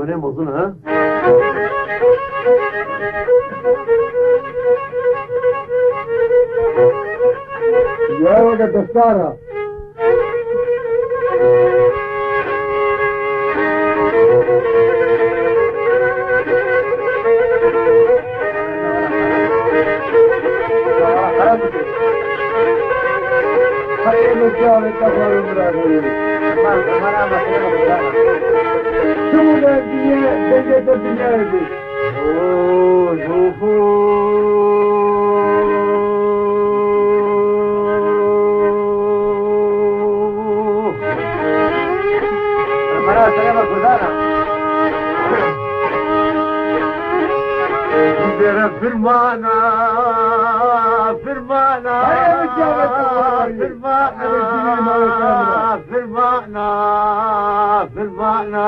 ونام أظن ها؟ يا ولد السارة خير الجار الدخل المراغبين شو ده الدنيا دنيا الدنيا دي فرمانا فرمانا فرمانا فرمانا فرمانا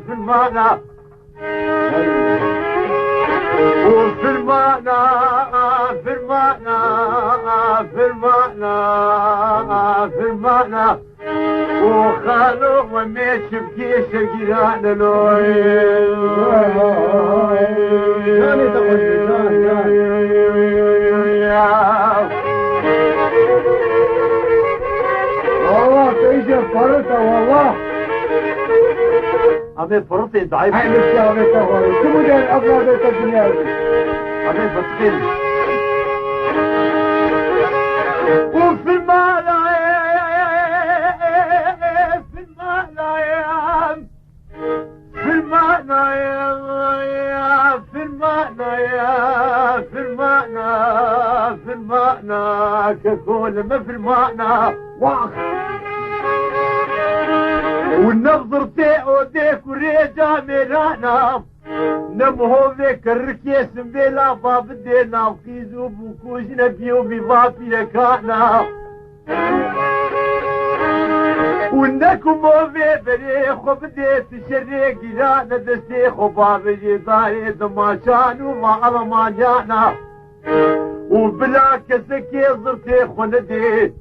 فرمانا وفرمانا فرمانا فرمانا فرمانا وخالو وميش بكيش الجيران لوي والله تيجي فرطة والله عمي فرطي ضعيف هاي مش عمي تغوي شو ده الأبناء بيت الدنيا دي عمي بتقل وفي المالا في المالا في المالا في المالا في المالا في المالا ككل ما في المالا واخ والنظر تيقو ديك وريجا ميلانا نمهو ذيك الركيس بلا باب دينا وكيزو بوكوش نبيو ببابي لكانا ونكو موفي بريخو بديت شريك جانا دستيخو بابي جداري دماشان وما ألمانيانا وبلا كسكي زرتيخو نديت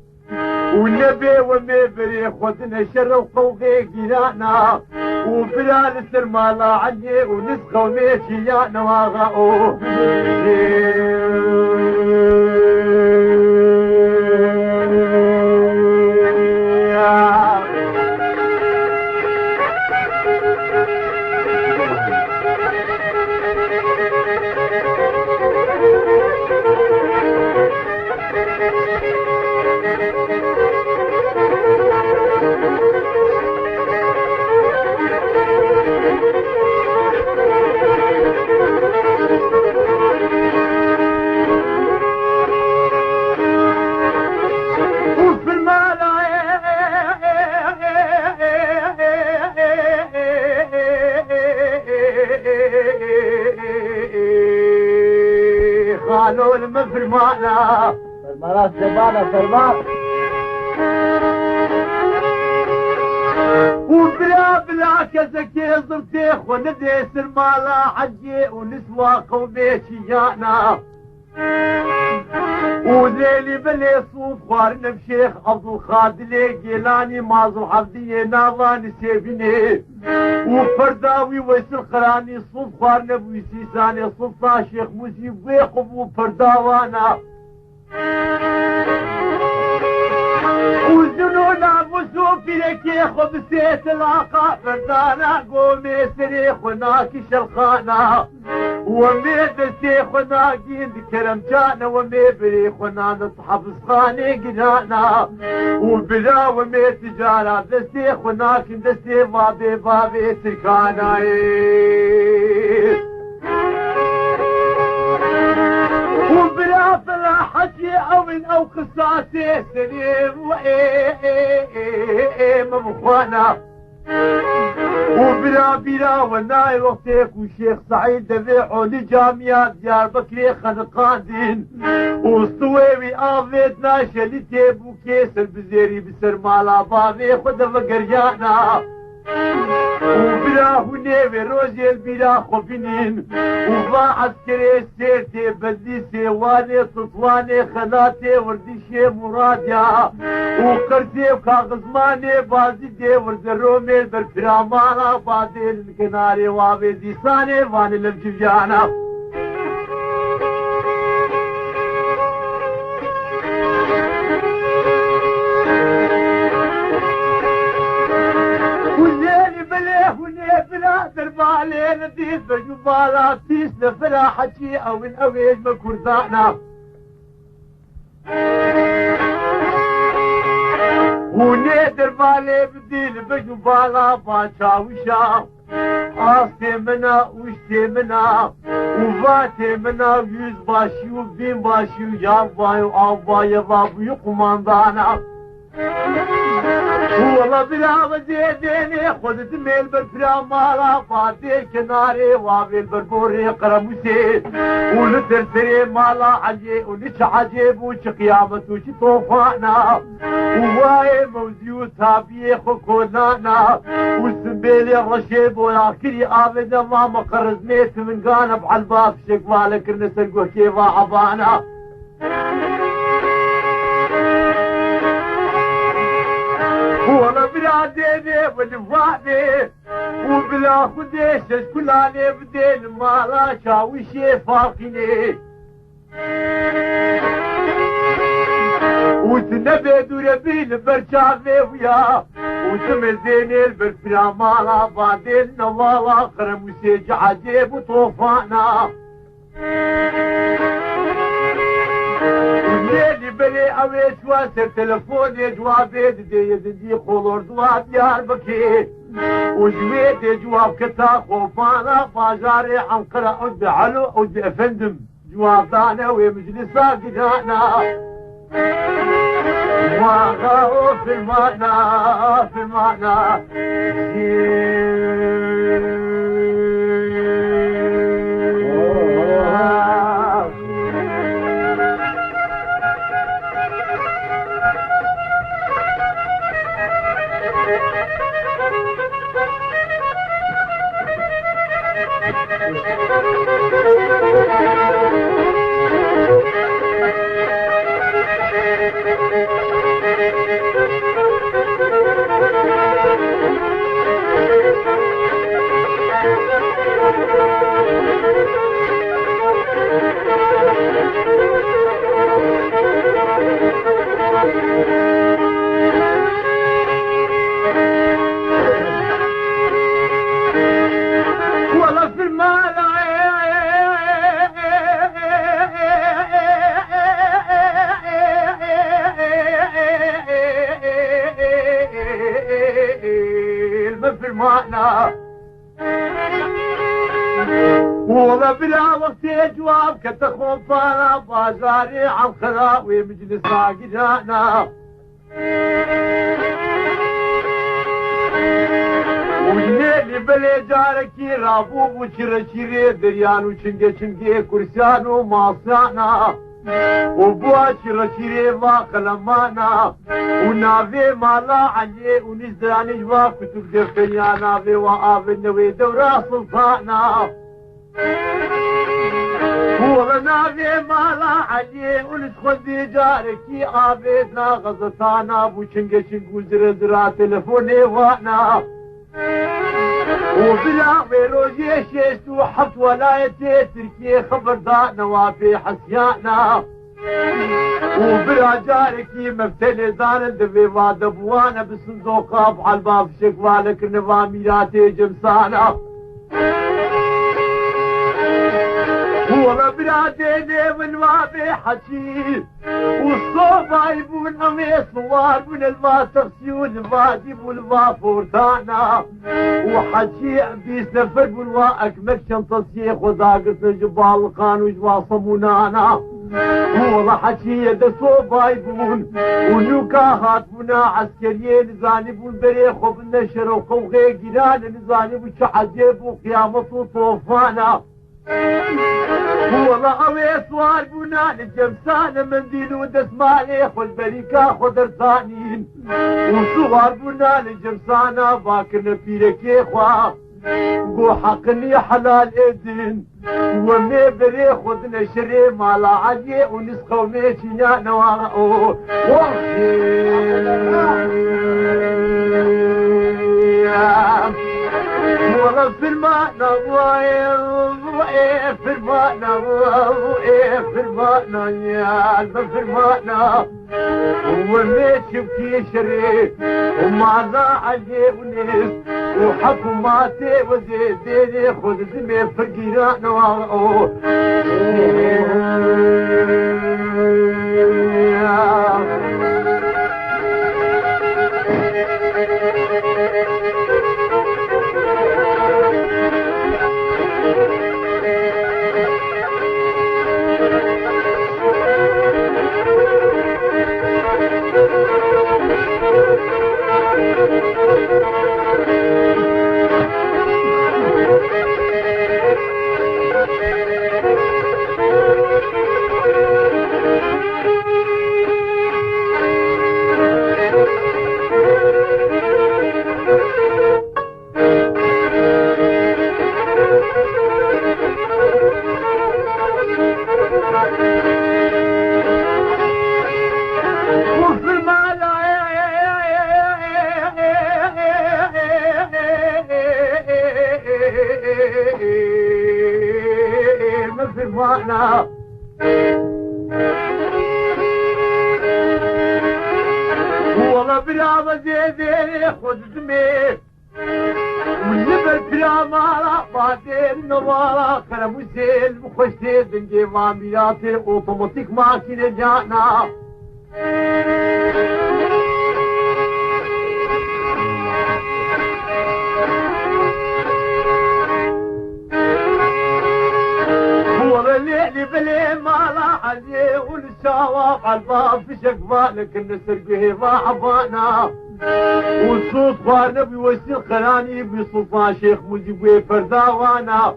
والنبي ومبري خدنا شر وقوقي جيرانا وبلال السرمالة عني ونسخة وميشيانا واغاؤه قالوا المفرمانة فرمانات سبانة فرمان وبلا بلا كزكي زرتيخ وندي سرمالة حجي ونسوى قومي شيانا وليلي بلي صوف خوارنا بشيخ عبد الخادلي جيلاني مازو حفظي ناظاني سيبني وفرداوي ويسر قراني صوف خوارنا بويسيساني صوفا شيخ موسي ويقب وفرداوانا وزنونا مسوفي لكي خبسيت العقا فردانا قومي سريخ وناكي شرخانا ومي دستيخ وناقين كرم جانا ومي بريخ ونانا نصحب صخاني قنانا وبلا ومي تجارة دستيخ وناكين دستي بابي بابي تركانا وبلا فلا حكي او من او قصاصي سليم وايه مبخوانا وبلا بلا والناي وقتك وشيخ سعيد دبيعو لجامعة ديار بكري خنقاندين وصويوي آفيت ناشا لتيبو كيسر بزيري بسر مالا بابي خد فقريانا وبلا هنيوي روزي البلا خبنين وضا عسكري سيرتي بديسي واني تطواني خلاتي ورديشي مراديا وقرتي وكاغزماني بازدي وردرومي بالبرامانا بادي الكناري وابي ديساني واني لمجيانا بلا دربالي نديس بجبالا تيس نفلا حكي او الاويج مكورتانا وني دربالي بديل بجبالا باشا وشا آستي منا وشتي منا وفاتي منا ويز باشي وبين باشي وياب باي وآباي بابو يقمان دانا والله بلا وزيديني خذت ميل بالفرا مالا فاتي كناري وابي البربوري قرموسي ونترتري مالا عجي ونش عجيب وش قيامة وش طوفانا وواي موزيو تابي خكونانا وسبيلي الرشيب ولكني ابدا ما مقرزنيت من قانب على الباب شكوالك النسل كيف عبانا والله بلا ديني والفادي وبلا خديش كلاني بدين مالا شاوشي فاقيني وتنبي دوربي البرشافي ويا وتمزيني البرفرا مالا بعدين نوالا قرم وسيج عجيب وطوفانا الليلي بلي اويش واسر تلفوني جوابي دي خولور دواب يار بكي وجويدي جواب كتا خوفانا باجاري عنقرة عد علو عد افندم جواب دانا ومجلسا قدانا واغاو في المعنى والله بلا وقت جواب كتخوف انا بازاري عن خلاوي مجلسا قدانا والليل بلي جاركي رابوب وشرشيري دريان وشنقي كرسان ومعصانا وبواشي رشيري واقلمانا ونافي مالا عني ونزداني جوا كتب دفنيا نافي وآفن نوي دورا سلطانا ونافي مالا عني ونسخن دي جاركي آفيتنا غزتانا بوشنقي زرزرا تلفوني وانا وبلا بيروجي شيستو حفت ولايتي تركي خبر دانا وافي حسيانا وبلا جاركي مفتلي دان دفي وادبوانا بصندوقها بعالباب شكوالك نظامياتي جمسانا والله بلا ديني من وابي حكي والصوبة يبون أمي صوار من الما تغسيون الواجب والوافور تانا وحكي بيس نفر بالوا أكمل شنطسي خذاقت الجبال القان وجوا صمونانا والله حكي يد صوبة يبون ونوكاهات بنا عسكريين نزانبون بري خوب النشر وقوغي قران نزانب وشعجيب وقيامة وطوفانا والله اوي سوار بنا الجمسان منديل ودسمالي خذ بريكا خذ رزانين وسوار بنا الجمسان باكر نفيرك يخوا قو حقني حلال إذن ومي بري خدنا شري مالا عدي ونسخو ميشي يا نواغو والله في الماء نضايا في الماء نضايا في الماء يا في الماء وماشي بكي شريك ومعنا عليه ونس وحكوماتي وزيديني خذ زمي فقيرانا والله بلا زيدي خذ زمي والجبل بلا مالا بعدين نوالا كرم وزيل وخشتي دنجي مامياتي اوتوماتيك ماكينة جانا الليل بلي مالا عليه والشواف عالباب في شقبالك النسر به ما عبانا والصوت خوارنا بيوسي القراني بسلطان شيخ مجيبوي فرداوانا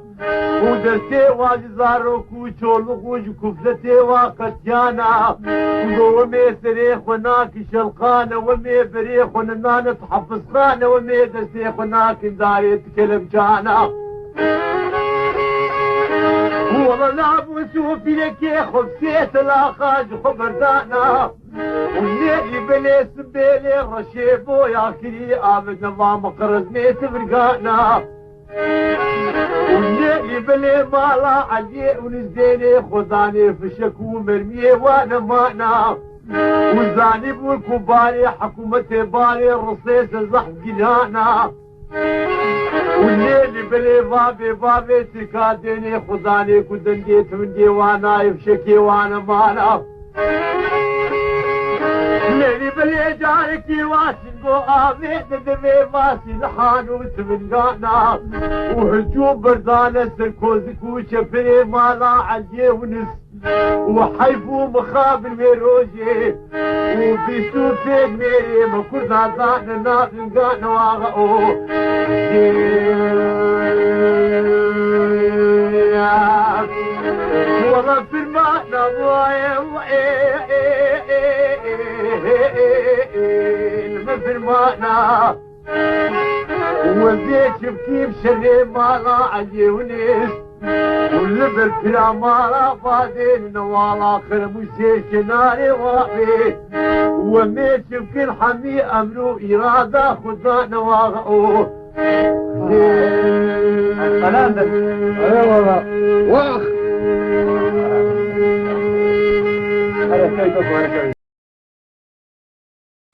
ودرتي واجزار وكوشو لغوج كفلتي وقتيانا ومي سريخ وناك شلقانا ومي بريخ ونانا تحفظ خانا ومي درسيخ وناك داري تكلم جانا والله لعب وسوفي لك يا خبسيت الاخاج خبردانا والليلي بلي سبيلي رشيبو يا كري ابد نظام قرزني تفرقانا والليلي بلي مالا علي ونزديني خذاني في شكو مرمية وانا مانا وزاني بالكباري حكومتي بالي الرصيص الزحف جنانا والليل بلي بابي تكاديني خذاني كدنجي تمنجي وانا يفشكي وانا مانا الليل بلي جاركي واسن قو آمي ندمي ماسي لحان وتمنقانا وهجوم بردانة سركوزكو شفري مالا عجي ونس وحيفو مخابر ميروجي وبيسو فين ميري مكرنا ذانا ناقنقانا واغاو والله في الماء نضايا في الماء وزيت بكيف شري مالا عجي ونس واللبل كلا مالا فادين نوالا خرموشي شناري وابي وميت بكل حمي امرو إرادة خدا نواغو السلام ده ايوه والله واخ